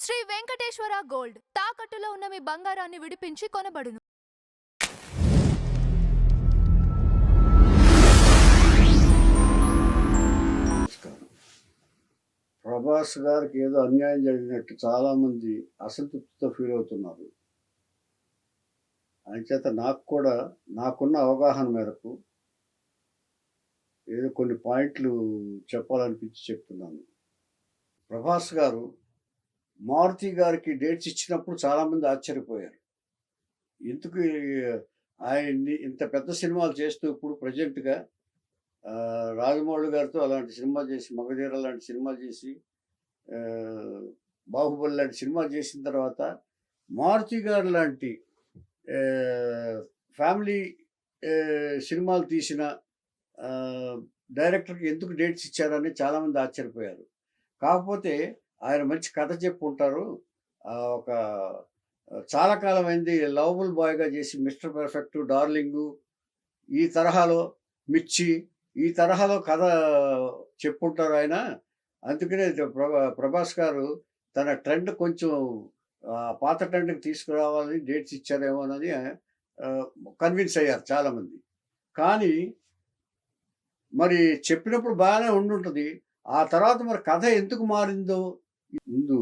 Shri Venkateswara gold తాకట్టులో ఉన్న మీ బంగారాన్ని విడిపించి కొనబడును. ప్రభాస్ గారికి ఏదో అన్యాయం జరిగినట్టు చాలామంది అసంతృప్తితో ఫీల్ అవుతున్నారు. అంచేత నాకు కూడా నాకున్న అవగాహన మేరకు ఏదో కొన్ని పాయింట్లు చెప్పాలనిపించి చెప్తున్నాను. ప్రభాస్ గారు మారుతి గారికి డేట్స్ ఇచ్చినప్పుడు చాలామంది ఆశ్చర్యపోయారు. ఎందుకు ఆయన్ని ఇంత పెద్ద సినిమాలు చేస్తూ ఇప్పుడు ప్రజెంట్గా రాజమౌళి గారితో అలాంటి సినిమా చేసి, మగధీర లాంటి సినిమా చేసి, బాహుబలి లాంటి సినిమా చేసిన తర్వాత మారుతి గారు లాంటి ఫ్యామిలీ సినిమాలు తీసిన డైరెక్టర్కి ఎందుకు డేట్స్ ఇచ్చారని చాలామంది ఆశ్చర్యపోయారు. కాకపోతే ఆయన మంచి కథ చెప్పుంటారు. ఒక చాలా కాలం అయింది లవబుల్ బాయ్గా చేసి మిస్టర్ పర్ఫెక్ట్, డార్లింగు, ఈ తరహాలో మిర్చి, ఈ తరహాలో కథ చెప్పుంటారు ఆయన. అందుకనే ప్రభాస్ గారు తన ట్రెండ్ కొంచెం పాత ట్రెండ్కి తీసుకురావాలని డేట్స్ ఇచ్చారేమో అని కన్విన్స్ అయ్యారు చాలామంది. కానీ మరి చెప్పినప్పుడు బాగానే ఉండుంటుంది. ఆ తర్వాత మరి కథ ఎందుకు మారిందో, ముందు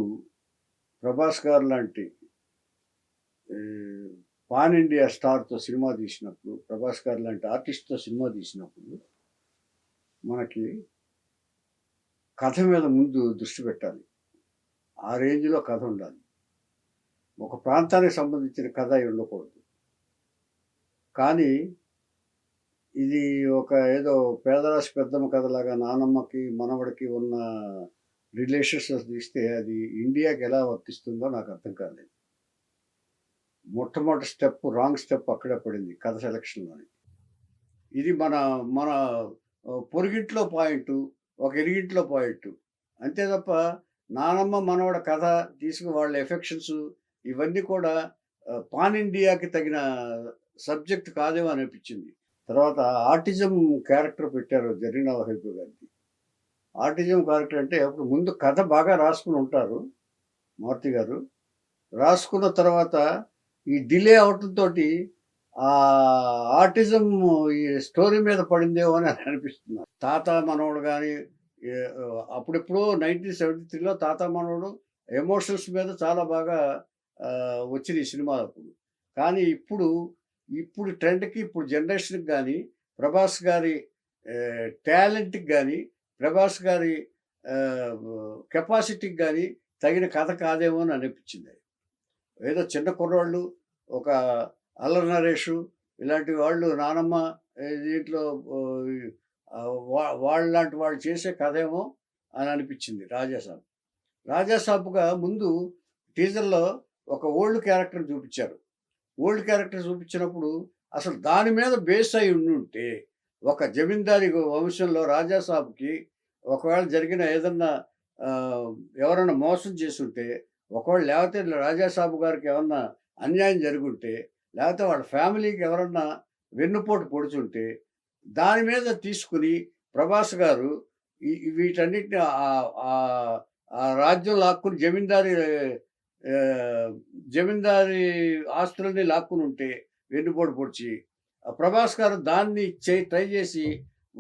ప్రభాస్ గారు లాంటి పాన్ ఇండియా స్టార్తో సినిమా తీసినప్పుడు, ప్రభాస్ గారు లాంటి ఆర్టిస్ట్తో సినిమా తీసినప్పుడు మనకి కథ మీద ముందు దృష్టి పెట్టాలి. ఆ రేంజ్లో కథ ఉండాలి. ఒక ప్రాంతానికి సంబంధించిన కథ అయి ఉండకూడదు. కానీ ఇది ఒక ఏదో పేదరాశి పెద్దమ్మ కథలాగా నానమ్మకి మనవడికి ఉన్న రిలేషన్స్ తీస్తే అది ఇండియాకి ఎలా వర్తిస్తుందో నాకు అర్థం కాలేదు. మొట్టమొదటి స్టెప్ రాంగ్ స్టెప్ అక్కడే పడింది కథ సెలక్షన్లోని. ఇది మన మన పొరుగింట్లో పాయింట్, ఒక ఇరుగింట్లో పాయింట్ అంతే తప్ప నానమ్మ మనవడ కథ తీసుకు వాళ్ళ ఎఫెక్షన్స్ ఇవన్నీ కూడా పాన్ ఇండియాకి తగిన సబ్జెక్ట్ కాదేమో అనిపించింది. తర్వాత ఆర్టిజం క్యారెక్టర్ పెట్టారు జరీనా వహీబ్ గారికి. ఆర్టిజం క్యారెక్టర్ అంటే అప్పుడు ముందు కథ బాగా రాసుకుని ఉంటారు మారుతి గారు. రాసుకున్న తర్వాత ఈ డిలే అవటంతో ఆ ఆర్టిజం ఈ స్టోరీ మీద పడిందేమో అని అనిపిస్తుంది. తాత మనవడు కానీ అప్పుడెప్పుడో 1973లో తాత మనవడు ఎమోషన్స్ మీద చాలా బాగా వచ్చింది ఈ సినిమా అప్పుడు. కానీ ఇప్పుడు ట్రెండ్కి, ఇప్పుడు జనరేషన్కి కానీ, ప్రభాస్ గారి టాలెంట్కి కానీ, ప్రభాస్ గారి కెపాసిటీకి కానీ తగిన కథ కాదేమో అని అనిపించింది. ఏదో చిన్న కుర్రాళ్ళు, ఒక అల్లరి నరేషు ఇలాంటి వాళ్ళు నానమ్మ దీంట్లో వాళ్ళలాంటి వాళ్ళు చేసే కథ ఏమో అని అనిపించింది. రాజాసాబ్గా ముందు టీజర్లో ఒక ఓల్డ్ క్యారెక్టర్ చూపించారు. ఓల్డ్ క్యారెక్టర్ చూపించినప్పుడు అసలు దాని మీద బేస్ అయి ఉండుంటే, ఒక జమీందారీ వంశంలో రాజాసాబ్కి ఒకవేళ జరిగిన ఏదన్నా ఎవరన్నా మోసం చేసుంటే, ఒకవేళ లేకపోతే రాజాసాబు గారికి ఏమన్నా అన్యాయం జరుగుంటే, లేకపోతే వాళ్ళ ఫ్యామిలీకి ఎవరన్నా వెన్నుపోటు పొడుచుంటే, దాని మీద తీసుకుని ప్రభాస్ గారు వీటన్నిటిని ఆ రాజ్యం లాక్కుని జమీందారీ ఆస్తులని లాక్కుని ఉంటే వెన్నుపోటు పొడిచి, ప్రభాస్ గారు దాన్ని ట్రై చేసి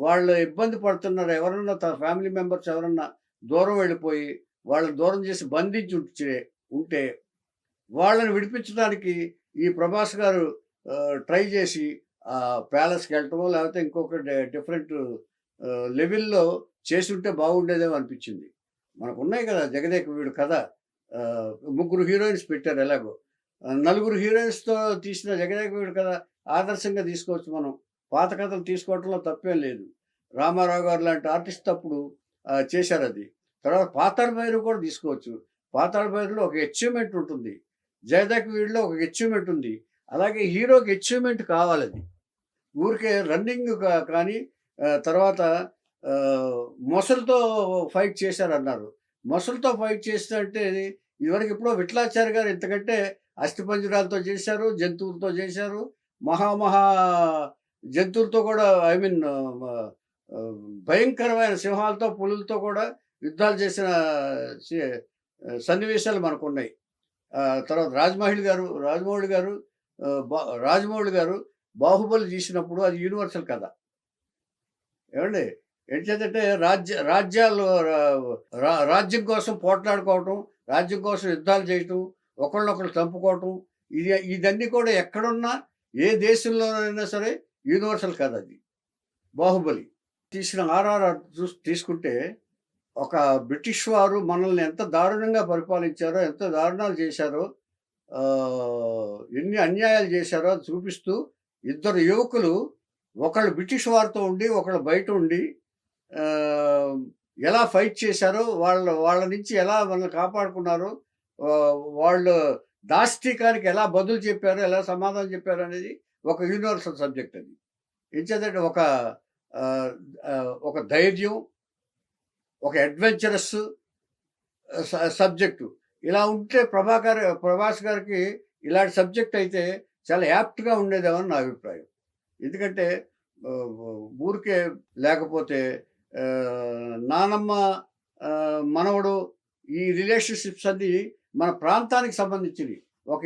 వాళ్ళు ఇబ్బంది పడుతున్నారు, ఎవరన్నా తన ఫ్యామిలీ మెంబర్స్ ఎవరన్నా దూరం వెళ్ళిపోయి వాళ్ళని దూరం చేసి బంధించి ఉంటే వాళ్ళని విడిపించడానికి ఈ ప్రభాస్ గారు ట్రై చేసి ప్యాలెస్కి వెళ్ళటమో లేకపోతే ఇంకొక డిఫరెంట్ లెవెల్లో చేసి ఉంటే బాగుండేదేమో అనిపించింది. మనకు ఉన్నాయి కదా జగదేక వీడు కథ, 3 హీరోయిన్స్ పెట్టారు. ఎలాగో 4 హీరోయిన్స్తో తీసిన జగదేక వీడు కథ ఆదర్శంగా తీసుకోవచ్చు. మనం పాత కథలు తీసుకోవడంలో తప్పేం లేదు. రామారావు గారు లాంటి ఆర్టిస్ట్ అప్పుడు చేశారు అది. తర్వాత పాతాళ భైరవి కూడా తీసుకోవచ్చు. పాతాళ భైరవిలో ఒక అచీవ్మెంట్ ఉంటుంది, జగదేక వీడిలో ఒక అచీవ్మెంట్ ఉంది. అలాగే హీరోకి అచీవ్మెంట్ కావాలి. అది ఊరికే రన్నింగ్ కానీ తర్వాత మొసలితో ఫైట్ చేశారన్నారు. మొసలితో ఫైట్ చేసినట్టే ఇదివరకు ఎప్పుడో విఠలాచార్య గారు ఇంతకంటే అస్థిపంజరాలతో చేశారు, జంతువులతో చేశారు, మహా జంతువులతో కూడా భయంకరమైన సింహాలతో, పులులతో కూడా యుద్ధాలు చేసిన సన్నివేశాలు మనకున్నాయి. తర్వాత రాజమౌళి గారు 'బాహుబలి' తీసినప్పుడు అది యూనివర్సల్ కథ. ఏవండీ? ఎంచేతంటే రాజ్యాలు రాజ్యం కోసం పోట్లాడుకోవటం, రాజ్యం కోసం యుద్ధాలు చేయటం, ఒకళ్ళనొకళ్ళు చంపుకోవటం, ఇదన్నీ కూడా ఎక్కడున్నా, ఏ దేశంలోనైనా సరే యూనివర్సల్ కథ అది. 'బాహుబలి' తీసిన 'ఆర్ఆర్ఆర్' తీసుకుంటే ఒక బ్రిటిష్ వారు మనల్ని ఎంత దారుణంగా పరిపాలించారో, ఎంత దారుణాలు చేశారో, ఎన్ని అన్యాయాలు చేశారో అది చూపిస్తూ ఇద్దరు యువకులు ఒకళ్ళు బ్రిటిష్ వారితో ఉండి, ఒకళ్ళు బయట ఉండి ఆహ్, ఎలా ఫైట్ చేశారో, వాళ్ళ నుంచి ఎలా మనల్ని కాపాడుకున్నారో, వాళ్ళు దాష్టీకానికి ఎలా బదులు చెప్పారో, ఎలా సమాధానం చెప్పారో అనేది ఒక యూనివర్సల్ సబ్జెక్ట్ అది. ఎంచేతంటే ఆహ్, ఒక ధైర్యం, ఒక అడ్వెంచరస్ సబ్జెక్టు. ఇలా ఉంటే ప్రభాస్ గారికి ఇలాంటి సబ్జెక్ట్ అయితే చాలా యాప్ట్‌గా ఉండేదేమో అని నా అభిప్రాయం. ఎందుకంటే ఊరికే లేకపోతే నానమ్మ మనవడు ఈ రిలేషన్‌షిప్స్ అన్నీ మన ప్రాంతానికి సంబంధించినయి. ఒక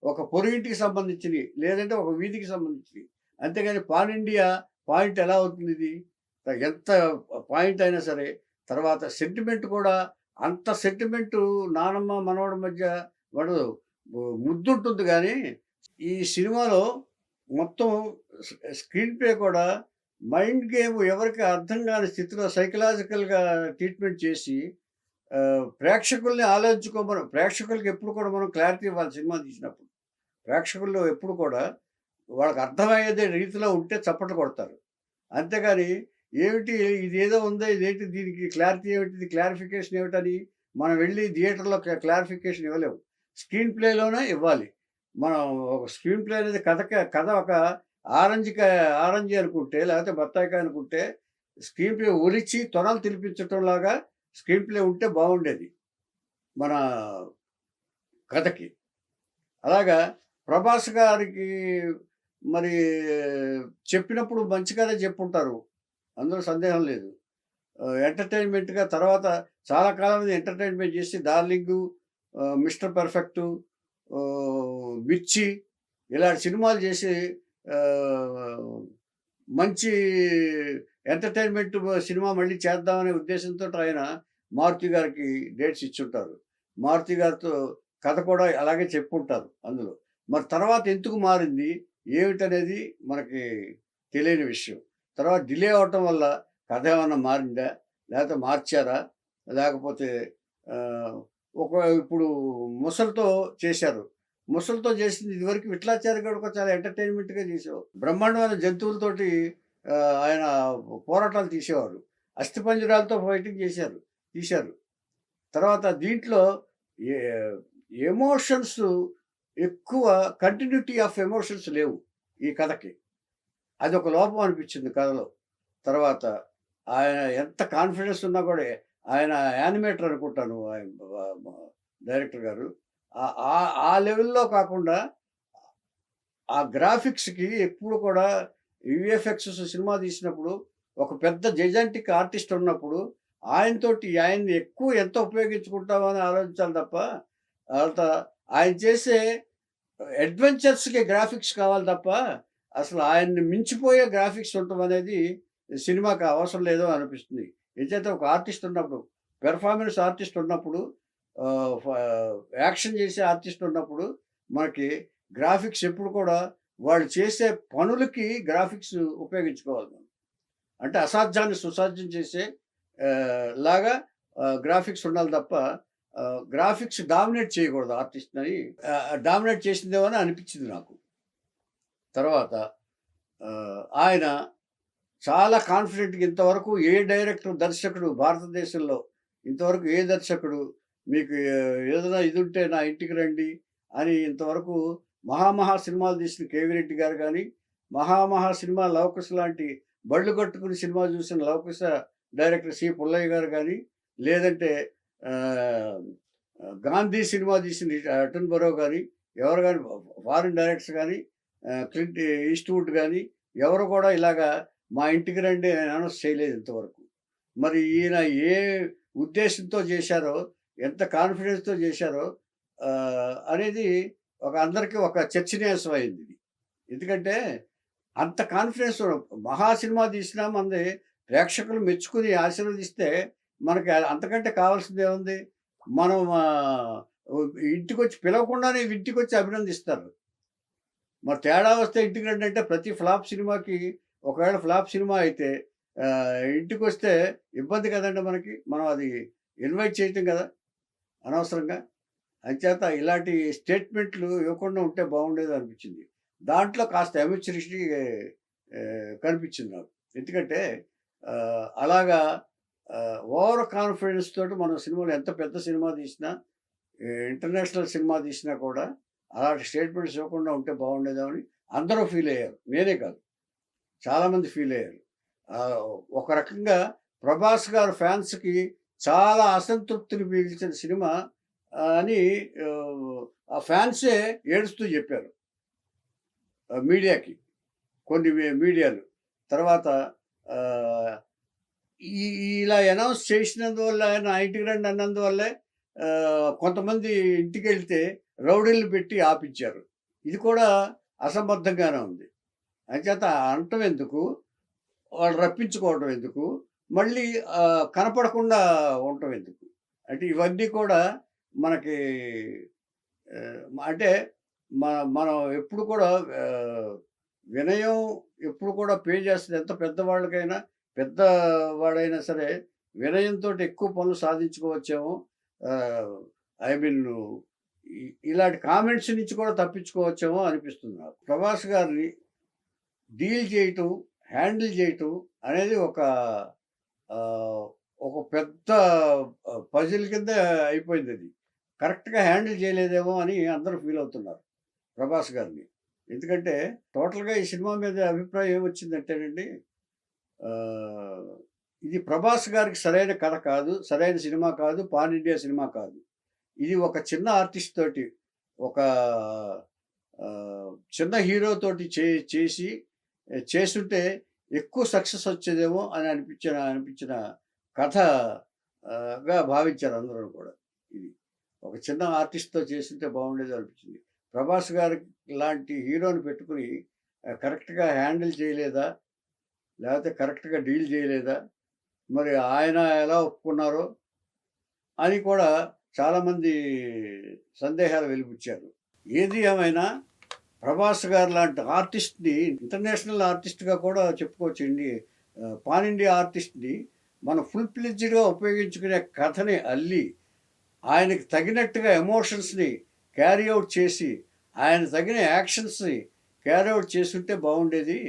ఒక పొరుగింటికి సంబంధించినయి. లేదంటే ఒక వీధికి సంబంధించినయి. అంతేగాని పాన్ ఇండియా పాయింట్ ఎలా అవుతుందిది? ఎంత పాయింట్ అయినా సరే. తర్వాత సెంటిమెంట్ కూడా అంత సెంటిమెంటు నానమ్మ, మనవడి మధ్య పడదు. ముద్దుంటుంది గానీ, ఈ సినిమాలో మొత్తం స్క్రీన్ ప్లే కూడా మైండ్ గేమ్ ఎవరికీ అర్థం కాని స్థితిలో సైకలాజికల్‌గా ట్రీట్‌మెంట్ చేసి ప్రేక్షకుల్ని ప్రేక్షకులకి ఎప్పుడు కూడా మనం క్లారిటీ ఇవ్వాలి సినిమా తీసినప్పుడు. ప్రేక్షకుల్లో ఎప్పుడు కూడా వాళ్ళకి అర్థమయ్యేదే రీతిలో ఉంటే చప్పట్లు కొడతారు. అంతేగాని ఏమిటి ఇదేదో ఉందే ఇదేంటి దీనికి క్లారిటీ ఏమిటిది క్లారిఫికేషన్ ఏమిటని మనం వెళ్లి థియేటర్‌లో క్లారిఫికేషన్ ఇవ్వలేము. స్క్రీన్ ప్లేలోనే ఇవ్వాలి. మనం ఒక స్క్రీన్ ప్లే అనేది కథ ఒక ఆరెంజ్ అనుకుంటే లేకపోతే బత్తాయికాయ అనుకుంటే స్క్రీన్ ప్లే ఒలిచి తొనలు తినిపించటంలాగా స్క్రీన్ ప్లే ఉంటే బాగుండేది మన కథకి. అలాగా ప్రభాస్ గారికి మరి చెప్పినప్పుడు మంచి కథే చెప్పుంటారు. అందులో సందేహం లేదు. ఎంటర్‌టైన్‌మెంట్‌గా తర్వాత చాలా కాలం నుంచి ఎంటర్‌టైన్‌మెంట్ చేసి 'డార్లింగు', 'మిస్టర్ పర్ఫెక్టు', 'మిర్చి' ఇలాంటి సినిమాలు చేసి మంచి ఎంటర్‌టైన్‌మెంట్ సినిమా మళ్ళీ చేద్దామనే ఉద్దేశంతోటి ఆయన మారుతి గారికి డేట్స్ ఇచ్చుంటారు. మారుతి గారితో కథ కూడా అలాగే చెప్పుంటారు అందులో. మరి తర్వాత ఎందుకు మారింది? ఏమిటనేది మనకి తెలియని విషయం. తర్వాత డిలే అవ్వటం వల్ల కథ ఏమన్నా మారిందా? లేకపోతే మార్చారా? లేకపోతే ఆహ్, ఇప్పుడు ముసలితో చేశారు. ముసలితో చేసింది ఇదివరకు 'విఠలాచార్య' గారు కూడా చాలా ఎంటర్‌టైన్‌మెంట్‌గా చేసేవారు. బ్రహ్మాండమైన జంతువులతోటి ఆయన పోరాటాలు తీసేవారు. అస్థిపంజరాలతో ఫైటింగ్ తీశారు. తర్వాత దీంట్లో ఎ ఎమోషన్స్ ఎక్కువ కంటిన్యూటీ ఆఫ్ ఎమోషన్స్ లేవు ఈ కథకి. అదొక లోపం అనిపించింది కథలో. తర్వాత ఆయన ఎంత కాన్ఫిడెన్స్ ఉన్నా కూడా ఆయన యానిమేటర్ అనుకుంటాను ఆయన డైరెక్టర్ గారు. ఆ లెవెల్‌లో కాకుండా ఆ గ్రాఫిక్స్‌కి ఎప్పుడు కూడా వీఎఫ్ఎక్స్ సినిమా తీసినప్పుడు ఒక పెద్ద జైజాంటిక్ ఆర్టిస్ట్ ఉన్నప్పుడు ఆయన్ని ఎక్కువ ఎంత ఉపయోగించుకుంటామని ఆలోచించాలి తప్ప తర్వాత ఆయన చేసే అడ్వెంచర్స్‌కి గ్రాఫిక్స్ కావాలి తప్ప అసలు ఆయన్ని మించిపోయే గ్రాఫిక్స్ ఉండటం అనేది సినిమాకి అవసరం లేదో అనిపిస్తుంది. ఎంచేత ఒక ఆర్టిస్ట్ ఉన్నప్పుడు, పెర్ఫార్మెన్స్ ఆర్టిస్ట్ ఉన్నప్పుడు, యాక్షన్ చేసే ఆర్టిస్ట్ ఉన్నప్పుడు మనకి గ్రాఫిక్స్ ఎప్పుడు కూడా వాళ్ళు చేసే పనులకి గ్రాఫిక్స్ ఉపయోగించుకోవాలి మనం. అంటే అసాధ్యాన్ని సుసాధ్యం చేసే లాగా గ్రాఫిక్స్ ఉండాలి తప్ప గ్రాఫిక్స్ డామినేట్ చేయకూడదు ఆర్టిస్ట్‌ని. డామినేట్ చేసిందేమో అని అనిపించింది నాకు. తర్వాత ఆయన చాలా కాన్ఫిడెంట్‌గా ఇంతవరకు ఏ దర్శకుడు భారతదేశంలో ఇంతవరకు ఏ దర్శకుడు మీకు ఏదైనా ఇదుంటే నా ఇంటికి రండి అని ఇంతవరకు మహా సినిమాలు తీసిన కేవీ రెడ్డి గారు గానీ, మహా సినిమా 'లవకుశ' లాంటి బళ్ళు కట్టుకుని సినిమా చూసిన లవకుశ డైరెక్టర్ సి. పుల్లయ్య గారు గానీ, లేదంటే ఆహ్, 'గాంధీ' సినిమా తీసిన అటన్‌బరో గానీ, ఎవరు గానీ ఫారిన్ డైరెక్టర్స్ గానీ, క్లింట్ ఈస్ట్‌వుడ్ గానీ ఎవరు కూడా ఇలాగా మా ఇంటికి రండి అని అనౌన్స్ చేయలేదు ఇంతవరకు. మరి ఈయన ఏ ఉద్దేశంతో చేశారో ఎంత కాన్ఫిడెన్స్‌తో చేశారో అనేది అందరికి ఒక చర్చనీయాంశం అయింది ఇది. ఎందుకంటే అంత కాన్ఫిడెన్స్ మహా సినిమా తీసినా మనది ప్రేక్షకులు మెచ్చుకొని ఆశీర్వదిస్తే మనకి అంతకంటే కావాల్సిందేముంది? మనం ఇంటికొచ్చి పిలవకుండానే ఇంటికొచ్చి అభినందిస్తారు. మరి తేడా వస్తే ఇంటికి రండి అంటే ప్రతి ఫ్లాప్ సినిమాకి ఒకవేళ ఫ్లాప్ సినిమా అయితే ఇంటికొస్తే ఇబ్బంది కదండీ మనకి. మనం అది ఇన్వైట్ చేయటం కదా! అనవసరంగా. అంచేత ఇలాంటి స్టేట్మెంట్లు ఇవ్వకుండా ఉంటే బాగుండేదనిపించింది. దాంట్లో కాస్త అమెచ్యూరిటీ కనిపించింది నాకు. ఎందుకంటే అలాగా ఓవర్ కాన్ఫిడెన్స్ తోటి మనం సినిమాలు ఎంత పెద్ద సినిమా తీసినా, ఇంటర్నేషనల్ సినిమా తీసినా కూడా అలాంటి స్టేట్మెంట్స్ ఇవ్వకుండా ఉంటే బాగుండేదేమని అందరూ ఫీల్ అయ్యారు. నేనే కాదు. చాలామంది ఫీల్ అయ్యారు. ఒక రకంగా 'ప్రభాస్' గారి ఫ్యాన్స్‌కి చాలా అసంతృప్తిని మిగిల్చిన సినిమా అని ఆ ఫ్యాన్సే ఏడుస్తూ చెప్పారు మీడియాకి. కొన్ని మీడియాలు. తర్వాత ఆహ్, ఈ ఇలా అనౌన్స్ చేసినందువల్ల నా ఇంటికి రండి అన్నందువల్లే కొంతమంది ఇంటికెళ్తే రౌడీలను పెట్టి ఆపించారు. ఇది కూడా అసంబద్ధంగానే ఉంది. అంచేత అనటం ఎందుకు? వాళ్ళు రప్పించుకోవడం ఎందుకు? మళ్ళీ కనపడకుండా ఉండటం ఎందుకు? అంటే ఇవన్నీ కూడా మనకి అంటే మనం ఎప్పుడు కూడా ఆహ్, వినయం ఎప్పుడు కూడా పే చేస్తది. ఎంత పెద్దవాళ్ళకైనా, పెద్దవాడైనా సరే వినయంతోటి ఎక్కువ పనులు సాధించుకోవచ్చేమో. ఆహ్, ఐ మీన్ ఇలాంటి కామెంట్స్ నుంచి కూడా తప్పించుకోవచ్చేమో అనిపిస్తుంది నాకు. 'ప్రభాస్' గారిని డీల్ చేయటం, హ్యాండిల్ చేయటం అనేది ఆహ్, ఒక పెద్ద పజిల్ కింద అయిపోయిందది. కరెక్ట్‌గా హ్యాండిల్ చేయలేదేమో అని అందరూ ఫీల్ అవుతున్నారు 'ప్రభాస్' గారిని. ఎందుకంటే టోటల్‌గా ఈ సినిమా మీద అభిప్రాయం ఏమొచ్చిందంటేనండి ఆహ్, ఇది 'ప్రభాస్' గారికి సరైన కథ కాదు, సరైన సినిమా కాదు, పాన్ ఇండియా సినిమా కాదు. ఇది ఒక చిన్న ఆర్టిస్ట్ తోటి, ఒక చిన్న హీరో తోటి చేసి చేసుంటే ఎక్కువ సక్సెస్ వచ్చేదేమో అని అనిపించిన కథ గా భావించారు అందరూ కూడా. ఇది ఒక చిన్న ఆర్టిస్ట్‌తో చేసుంటే బాగుండేది అనిపించింది. 'ప్రభాస్' గారి లాంటి హీరోని పెట్టుకొని కరెక్ట్‌గా హ్యాండిల్ చేయలేదా? లేకపోతే కరెక్ట్‌గా డీల్ చేయలేదా? మరి ఆయన ఎలా ఒప్పుకున్నారో అని కూడా చాలామంది సందేహాలు వెలిబుచ్చారు. ఏది ఏమైనా 'ప్రభాస్' గారు లాంటి ఆర్టిస్ట్‌ని ఇంటర్నేషనల్ ఆర్టిస్ట్‌గా కూడా చెప్పుకోవచ్చండి. పాన్ ఇండియా ఆర్టిస్ట్‌ని మనం ఫుల్ ఫ్లెడ్జ్డ్‌గా ఉపయోగించుకునే కథని అల్లి, ఆయనకి తగినట్టుగా ఎమోషన్స్‌ని క్యారీ ఔట్ చేసి, ఆయన తగిన యాక్షన్స్‌ని క్యారీ ఔట్ చేసుంటే బాగుండేది.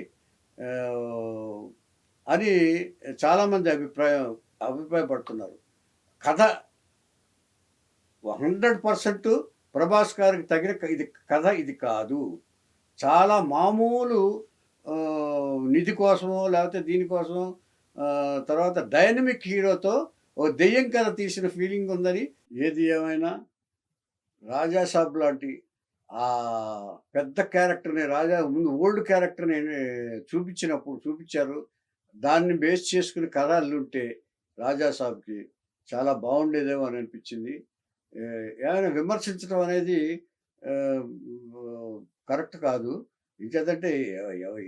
ఆహ్, అని చాలామంది అభిప్రాయపడుతున్నారు. కథ 100% 'ప్రభాస్' గారికి తగిన ఇది కథ ఇది కాదు. చాలా మామూలు నిధి కోసమో లేకపోతే దీనికోసమో తర్వాత డైనమిక్ హీరోతో ఓ దెయ్యం కథ తీసిన ఫీలింగ్ ఉందని. ఏది ఏమైనా 'రాజా సాబ్' లాంటి పెద్ద క్యారెక్టర్‌ని ముందు ఓల్డ్ క్యారెక్టర్‌ని చూపించారు. దాన్ని బేస్ చేసుకుని కథ అల్లుంటే 'రాజా సాబ్‌కి' చాలా బాగుండేదేమో అని అనిపించింది. ఏమైనా విమర్శించడం అనేది ఆహ్, కరెక్ట్ కాదు. ఇంకేందంటే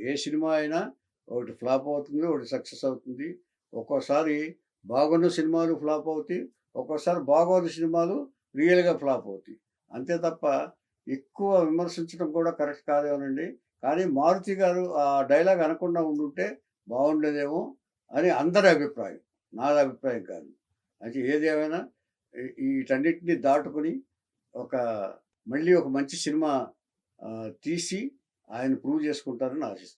ఏ సినిమా అయినా ఒకటి ఫ్లాప్ అవుతుంది, ఒకటి సక్సెస్ అవుతుంది. ఒక్కోసారి బాగున్న సినిమాలు ఫ్లాప్ అవుతాయి. ఒక్కోసారి బాగోని సినిమాలు రియల్‌గా ఫ్లాప్ అవుతాయి. అంతే తప్ప ఎక్కువ విమర్శించడం కూడా కరెక్ట్ కాదేమోనండి. కానీ మారుతి గారు ఆ డైలాగ్ అనకుండా ఉండుంటే బాగుండేదేమో అని అందరి అభిప్రాయం. నాది అభిప్రాయం కాదు. అయితే ఏదేమైనా వీటన్నిటిని దాటుకొని ఒక మళ్ళీ ఒక మంచి సినిమా తీసి ఆయన ప్రూవ్ చేసుకుంటారని ఆశిస్తున్నాను.